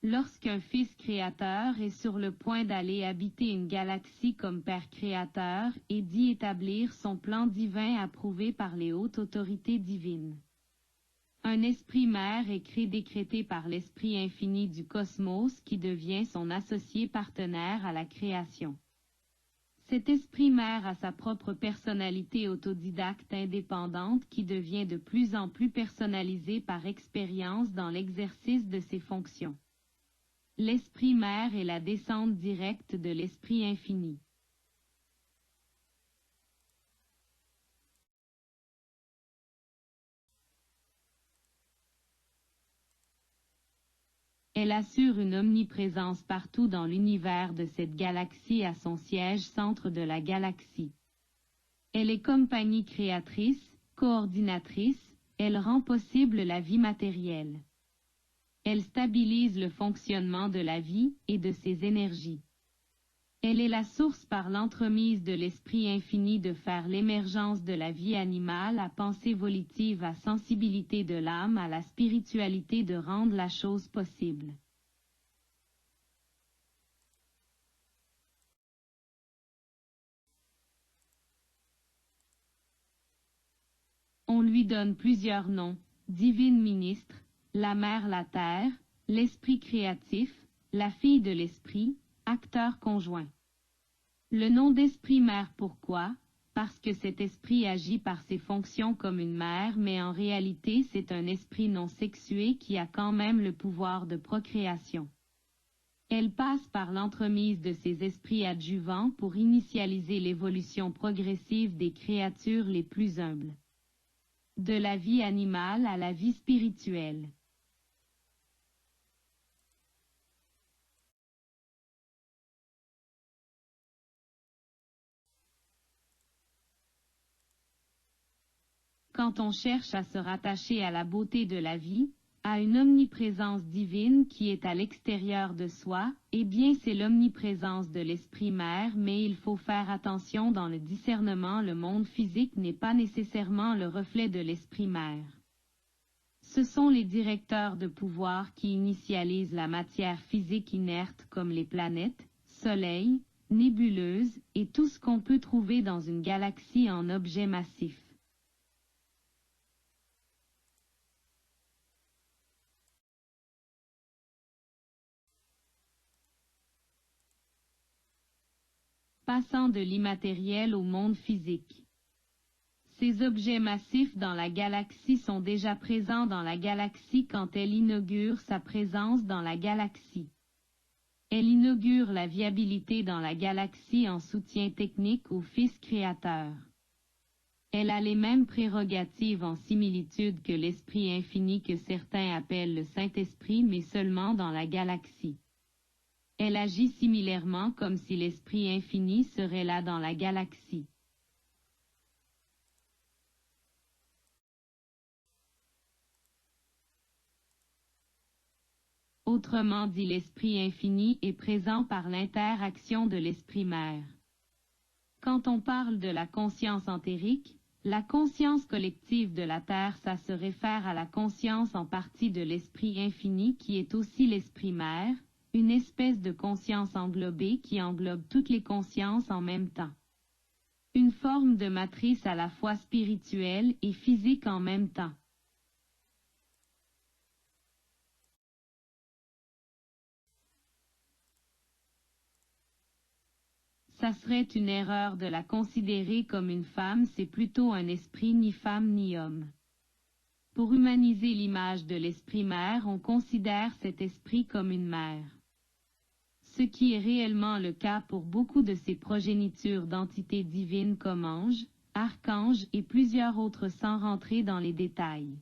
Lorsqu'un fils créateur est sur le point d'aller habiter une galaxie comme père créateur et d'y établir son plan divin approuvé par les hautes autorités divines. Un esprit mère est décrété par l'esprit infini du cosmos qui devient son associé partenaire à la création. Cet esprit mère a sa propre personnalité autodidacte indépendante qui devient de plus en plus personnalisée par expérience dans l'exercice de ses fonctions. L'esprit mère est la descente directe de l'esprit infini. Elle assure une omniprésence partout dans l'univers de cette galaxie à son siège centre de la galaxie. Elle est compagnie créatrice, coordinatrice, elle rend possible la vie matérielle. Elle stabilise le fonctionnement de la vie et de ses énergies. Elle est la source par l'entremise de l'esprit infini de faire l'émergence de la vie animale à pensée volitive à sensibilité de l'âme à la spiritualité de rendre la chose possible. On lui donne plusieurs noms, divine ministre, la mère la terre, l'esprit créatif, la fille de l'esprit, acteur conjoint. Le nom d'esprit mère pourquoi? Parce que cet esprit agit par ses fonctions comme une mère mais en réalité c'est un esprit non sexué qui a quand même le pouvoir de procréation. Elle passe par l'entremise de ses esprits adjuvants pour initialiser l'évolution progressive des créatures les plus humbles. De la vie animale à la vie spirituelle. Quand on cherche à se rattacher à la beauté de la vie, à une omniprésence divine qui est à l'extérieur de soi, eh bien c'est l'omniprésence de l'esprit mère mais il faut faire attention dans le discernement le monde physique n'est pas nécessairement le reflet de l'esprit mère. Ce sont les directeurs de pouvoir qui initialisent la matière physique inerte comme les planètes, soleils, nébuleuses et tout ce qu'on peut trouver dans une galaxie en objets massifs. Passant de l'immatériel au monde physique. Ces objets massifs dans la galaxie sont déjà présents dans la galaxie quand elle inaugure sa présence dans la galaxie. Elle inaugure la viabilité dans la galaxie en soutien technique au Fils créateur. Elle a les mêmes prérogatives en similitude que l'Esprit infini que certains appellent le Saint-Esprit mais seulement dans la galaxie. Elle agit similairement comme si l'Esprit infini serait là dans la galaxie. Autrement dit, l'Esprit infini est présent par l'interaction de l'Esprit mère. Quand on parle de la conscience entérique, la conscience collective de la Terre, ça se réfère à la conscience en partie de l'Esprit infini qui est aussi l'Esprit mère, une espèce de conscience englobée qui englobe toutes les consciences en même temps. Une forme de matrice à la fois spirituelle et physique en même temps. Ça serait une erreur de la considérer comme une femme, c'est plutôt un esprit ni femme ni homme. Pour humaniser l'image de l'esprit mère, on considère cet esprit comme une mère. Ce qui est réellement le cas pour beaucoup de ces progénitures d'entités divines comme anges, archanges et plusieurs autres sans rentrer dans les détails.